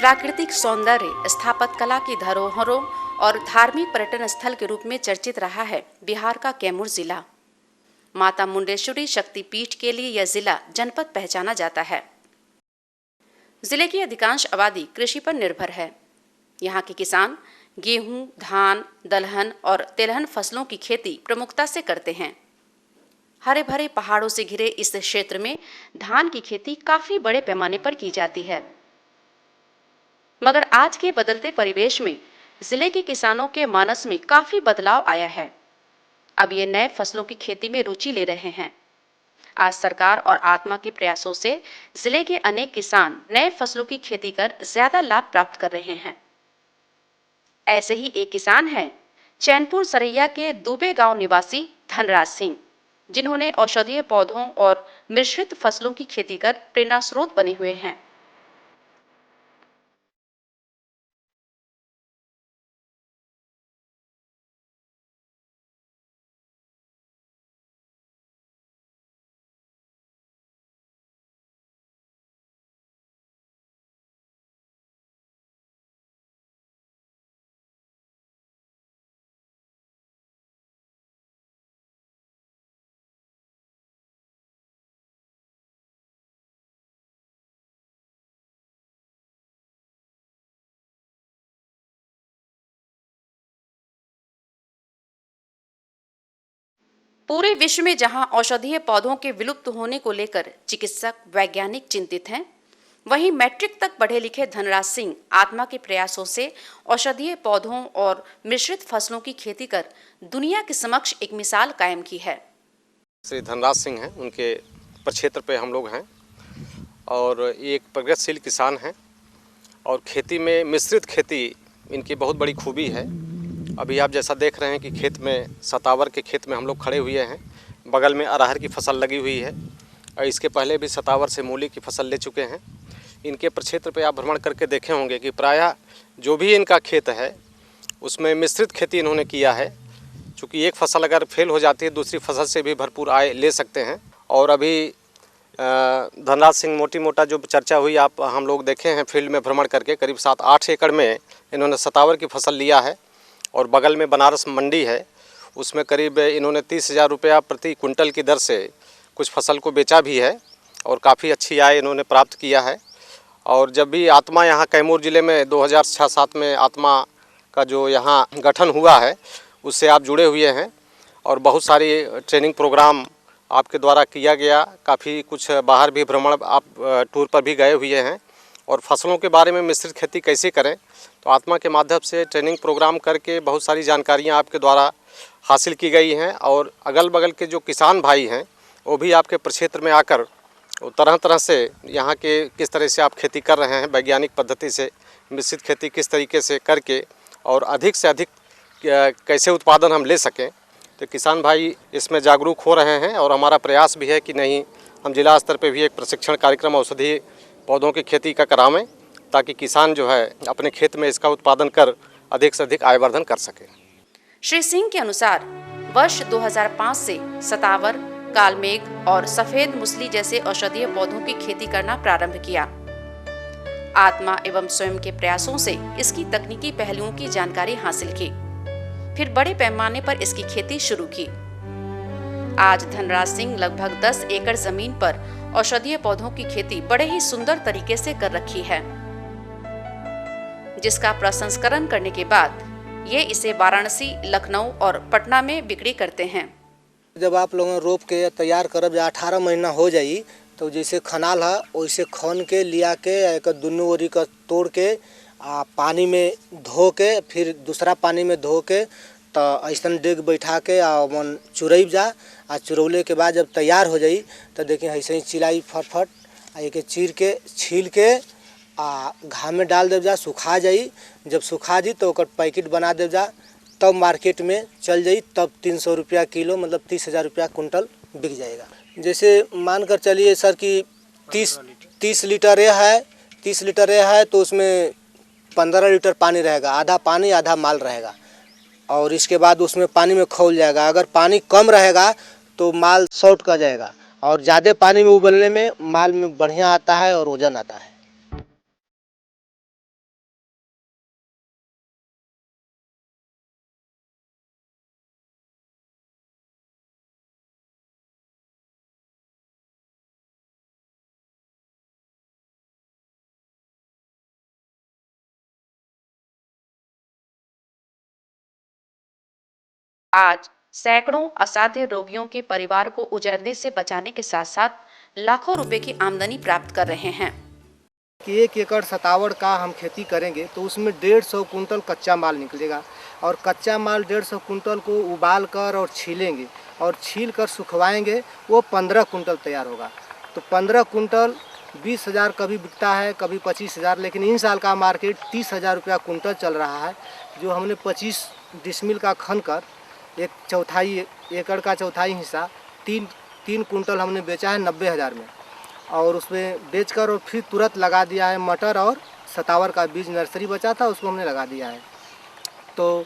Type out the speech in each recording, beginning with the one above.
प्राकृतिक सौंदर्य, स्थापत्य कला की धरोहरों और धार्मिक पर्यटन स्थल के रूप में चर्चित रहा है बिहार का कैमूर जिला। माता मुंडेश्वरी शक्तिपीठ के लिए यह जिला जनपद पहचाना जाता है। जिले की अधिकांश आबादी कृषि पर निर्भर है। यहाँ के किसान गेहूं, धान, दलहन और तिलहन फसलों की खेती प्रमुखता से करते हैं। हरे भरे पहाड़ों से घिरे इस क्षेत्र में धान की खेती काफी बड़े पैमाने पर की जाती है। मगर आज के बदलते परिवेश में जिले के किसानों के मानस में काफी बदलाव आया है। अब ये नए फसलों की खेती में रुचि ले रहे हैं। आज सरकार और आत्मा के प्रयासों से जिले के अनेक किसान नए फसलों की खेती कर ज्यादा लाभ प्राप्त कर रहे हैं। ऐसे ही एक किसान हैं चैनपुर सरैया के दुबे गांव निवासी धनराज सिंह, जिन्होंने औषधीय पौधों और मिश्रित फसलों की खेती कर प्रेरणा स्रोत बने हुए हैं। पूरे विश्व में जहां औषधीय पौधों के विलुप्त होने को लेकर चिकित्सक, वैज्ञानिक चिंतित हैं, वहीं मैट्रिक तक पढ़े लिखे धनराज सिंह आत्मा के प्रयासों से औषधीय पौधों और मिश्रित फसलों की खेती कर दुनिया के समक्ष एक मिसाल कायम की है। श्री धनराज सिंह हैं, उनके प्रक्षेत्र पे हम लोग हैं और एक प्रगतिशील किसान हैं और खेती में मिश्रित खेती इनकी बहुत बड़ी खूबी है। अभी आप जैसा देख रहे हैं कि खेत में सतावर के खेत में हम लोग खड़े हुए हैं। बगल में अरहर की फसल लगी हुई है और इसके पहले भी सतावर से मूली की फसल ले चुके हैं। इनके प्रक्षेत्र पे आप भ्रमण करके देखे होंगे कि प्रायः जो भी इनका खेत है उसमें मिश्रित खेती इन्होंने किया है। चूँकि एक फसल अगर फेल हो जाती है दूसरी फसल से भी भरपूर आय ले सकते हैं। और अभी धनराज सिंह मोटी मोटा जो चर्चा हुई आप हम लोग देखे हैं फील्ड में भ्रमण करके, करीब 7-8 एकड़ में इन्होंने सतावर की फसल लिया है और बगल में बनारस मंडी है, उसमें करीब इन्होंने 30,000 रुपया प्रति कुंटल की दर से कुछ फसल को बेचा भी है और काफ़ी अच्छी आय इन्होंने प्राप्त किया है। और जब भी आत्मा यहाँ कैमूर ज़िले में 2006-07 में आत्मा का जो यहाँ गठन हुआ है उससे आप जुड़े हुए हैं और बहुत सारी ट्रेनिंग प्रोग्राम आपके द्वारा किया गया। काफ़ी कुछ बाहर भी भ्रमण आप टूर पर भी गए हुए हैं और फसलों के बारे में मिश्रित खेती कैसे करें तो आत्मा के माध्यम से ट्रेनिंग प्रोग्राम करके बहुत सारी जानकारियाँ आपके द्वारा हासिल की गई हैं। और अगल बगल के जो किसान भाई हैं वो भी आपके प्रक्षेत्र में आकर तरह तरह से यहाँ के किस तरह से आप खेती कर रहे हैं, वैज्ञानिक पद्धति से मिश्रित खेती किस तरीके से करके और अधिक से अधिक कैसे उत्पादन हम ले सकें, तो किसान भाई इसमें जागरूक हो रहे हैं। और हमारा प्रयास भी है कि नहीं, हम जिला स्तर पर भी एक प्रशिक्षण कार्यक्रम औषधीय पौधों की खेती का करावें ताकि किसान जो है अपने खेत में इसका उत्पादन कर अधिक से अधिक आयवर्धन कर सके। श्री सिंह के अनुसार वर्ष 2005 से सतावर, कालमेघ और सफेद मुसली जैसे औषधीय पौधों की खेती करना प्रारंभ किया। आत्मा एवं स्वयं के प्रयासों से इसकी तकनीकी पहलुओं की जानकारी हासिल की, फिर बड़े पैमाने पर इसकी खेती शुरू की। आज धनराज सिंह लगभग 10 एकड़ जमीन पर औषधीय पौधों की खेती बड़े ही सुंदर तरीके से कर रखी है, जिसका प्रसंस्करण करने के बाद ये इसे वाराणसी, लखनऊ और पटना में बिक्री करते हैं। जब आप लोग रोप के तैयार करब 18 महीना हो जाई तो जैसे खनाल है वैसे खन के लिया के एक दुनू ओरी का तोड़ के पानी में धो के फिर दूसरा पानी में धो के तो ऐसा डेग बैठा के मन चुरैब जा आ चुरौले के बाद जब तैयार हो जाई तो देखिए ऐसे ही चिलाई फटफट एक चीर के छील के घाम में डाल देव जा, सुखा जाई। जब सुखा जी तो पैकेट बना देव जा, तब मार्केट में चल जाई, तब 300 रुपया किलो मतलब 30,000 रुपया कुंटल बिक जाएगा। जैसे मान कर चलिए सर कि 30 लीटर है, 30 लीटर है तो उसमें 15 लीटर पानी रहेगा, आधा पानी आधा माल रहेगा। और इसके बाद उसमें पानी में खौल जाएगा। अगर पानी कम रहेगा तो माल शॉर्ट कर जाएगा और ज़्यादा पानी में उबलने में माल में बढ़िया आता है और वजन आता है। आज सैकड़ों असाध्य रोगियों के परिवार को उजड़ने से बचाने के साथ साथ लाखों रुपए की आमदनी प्राप्त कर रहे हैं। कि 1 एकड़ सतावड़ का हम खेती करेंगे तो उसमें 150 कुंटल कच्चा माल निकलेगा और कच्चा माल 150 कुंटल को उबाल कर और छीलेंगे और छील कर सुखवाएंगे, वो 15 कुंटल तैयार होगा। तो 15 कुंटल 20,000 कभी बिकता है, कभी 25,000, लेकिन इन साल का मार्केट 30,000 रुपया कुंटल चल रहा है। जो हमने 25 डिसमिल का खन कर एक चौथाई एकड़ का चौथाई हिस्सा 3 कुंटल हमने बेचा है 90,000 में, और उसमें बेचकर और फिर तुरंत लगा दिया है मटर और सतावर का बीज, नर्सरी बचा था उसको हमने लगा दिया है। तो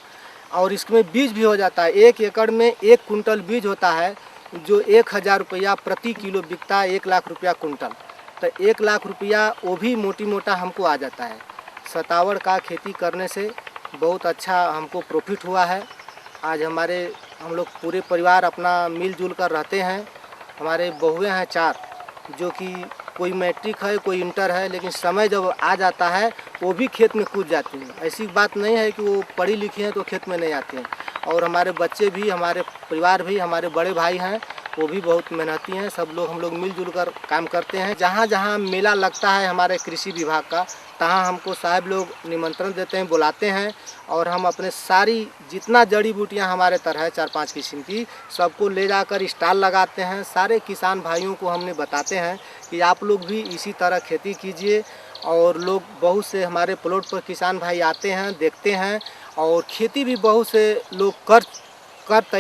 और इसमें बीज भी हो जाता है, 1 एकड़ में 1 कुंटल बीज होता है जो 1,000 रुपया प्रति किलो बिकता है, 1 लाख रुपया कुंटल। तो 1 लाख रुपया वो भी मोटी मोटा हमको आ जाता है। सतावर का खेती करने से बहुत अच्छा हमको प्रॉफिट हुआ है। आज हम लोग पूरे परिवार अपना मिलजुल कर रहते हैं। हमारे बहुएँ हैं 4, जो कि कोई मैट्रिक है, कोई इंटर है, लेकिन समय जब आ जाता है वो भी खेत में कूद जाती हैं। ऐसी बात नहीं है कि वो पढ़ी लिखी हैं तो खेत में नहीं आती हैं। और हमारे बच्चे भी, हमारे परिवार भी, हमारे बड़े भाई हैं, वो भी बहुत मेहनती हैं। सब लोग हम लोग मिलजुल कर काम करते हैं। जहाँ जहाँ मेला लगता है हमारे कृषि विभाग का, तहाँ हमको साहब लोग निमंत्रण देते हैं, बुलाते हैं, और हम अपने सारी जितना जड़ी बूटियाँ हमारे तरह है 4-5 किस्म की, सबको ले जाकर स्टॉल लगाते हैं। सारे किसान भाइयों को हमने बताते हैं कि आप लोग भी इसी तरह खेती कीजिए। और लोग बहुत से हमारे प्लॉट पर किसान भाई आते हैं, देखते हैं, और खेती भी बहुत से लोग कर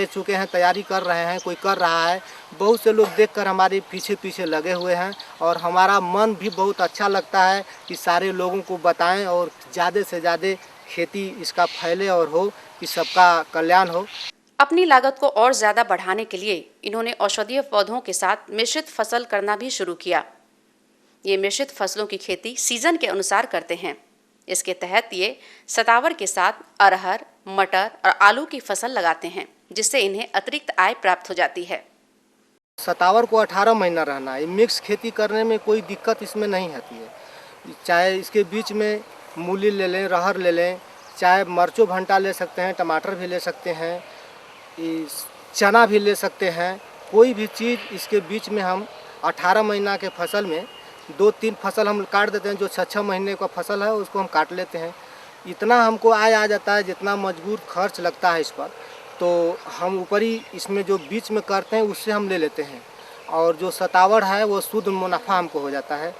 चुके हैं, तैयारी कर रहे हैं, कोई कर रहा है। बहुत से लोग देखकर हमारे पीछे पीछे लगे हुए हैं, और हमारा मन भी बहुत अच्छा लगता है कि सारे लोगों को बताएं और ज़्यादा से ज़्यादा खेती इसका फैले और हो, कि सबका कल्याण हो। अपनी लागत को और ज्यादा बढ़ाने के लिए इन्होंने औषधीय पौधों के साथ मिश्रित फसल करना भी शुरू किया। ये मिश्रित फसलों की खेती सीजन के अनुसार करते हैं। इसके तहत ये सतावर के साथ अरहर, मटर और आलू की फसल लगाते हैं, जिससे इन्हें अतिरिक्त आय प्राप्त हो जाती है। सतावर को 18 महीना रहना है। मिक्स खेती करने में कोई दिक्कत इसमें नहीं आती है। चाहे इसके बीच में मूली ले लें, रहर ले लें, चाहे मर्चो भंटा ले सकते हैं, टमाटर भी ले सकते हैं, चना भी ले सकते हैं। कोई भी चीज़ इसके बीच में हम 18 महीना के फसल में 2-3 फसल हम काट देते हैं। जो 6-6 महीने का फसल है उसको हम काट लेते हैं। इतना हमको आय आ जाता है, जितना मजबूर खर्च लगता है इस पर, तो हम ऊपरी इसमें जो बीच में करते हैं उससे हम ले लेते हैं, और जो सतावर है वो शुद्ध मुनाफा हमको हो जाता है।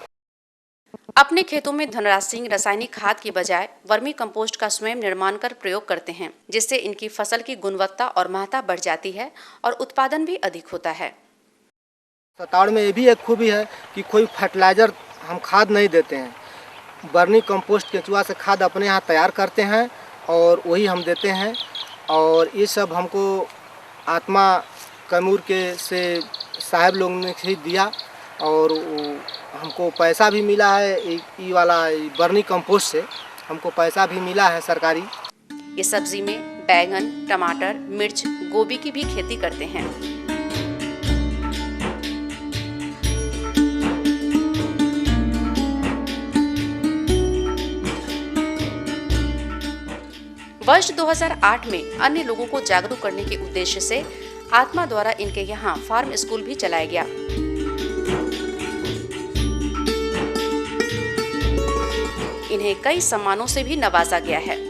अपने खेतों में धनराज सिंह रासायनिक खाद की बजाय वर्मी कंपोस्ट का स्वयं निर्माण कर प्रयोग करते हैं, जिससे इनकी फसल की गुणवत्ता और महत्ता बढ़ जाती है और उत्पादन भी अधिक होता है। सतावर में ये भी एक खूबी है कि कोई फर्टिलाइज़र हम खाद नहीं देते हैं। वर्मी कंपोस्ट केंचुआ से खाद अपने यहाँ तैयार करते हैं और वही हम देते हैं। और ये सब हमको आत्मा कैमूर के से साहब लोग ने ही दिया, और हमको पैसा भी मिला है। ये वाला वर्मी कंपोस्ट से हमको पैसा भी मिला है सरकारी। ये सब्जी में बैंगन, टमाटर, मिर्च, गोभी की भी खेती करते हैं। वर्ष 2008 में अन्य लोगों को जागरूक करने के उद्देश्य से आत्मा द्वारा इनके यहाँ फार्म स्कूल भी चलाया गया। इन्हें कई सम्मानों से भी नवाजा गया है।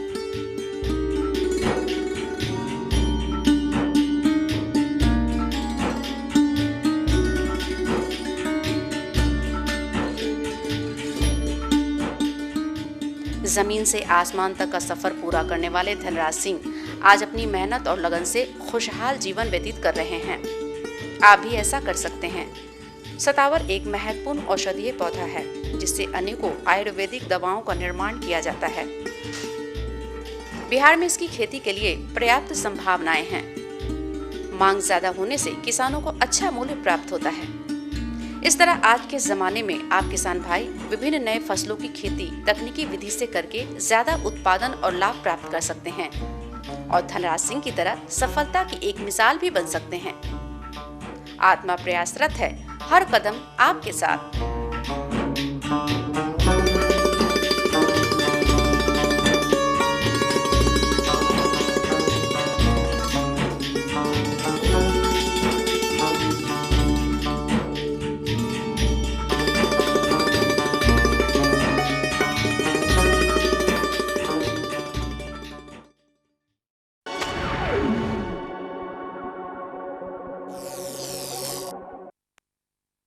जमीन से आसमान तक का सफर पूरा करने वाले धनराज सिंह आज अपनी मेहनत और लगन से खुशहाल जीवन व्यतीत कर रहे हैं। आप भी ऐसा कर सकते हैं। सतावर एक महत्वपूर्ण औषधीय पौधा है, जिससे अनेकों आयुर्वेदिक दवाओं का निर्माण किया जाता है। बिहार में इसकी खेती के लिए पर्याप्त संभावनाएं हैं। मांग ज्यादा होने से किसानों को अच्छा मूल्य प्राप्त होता है। इस तरह आज के जमाने में आप किसान भाई विभिन्न नए फसलों की खेती तकनीकी विधि से करके ज्यादा उत्पादन और लाभ प्राप्त कर सकते हैं, और धनराज सिंह की तरह सफलता की एक मिसाल भी बन सकते हैं। आत्मा प्रयासरत है, हर कदम आपके साथ।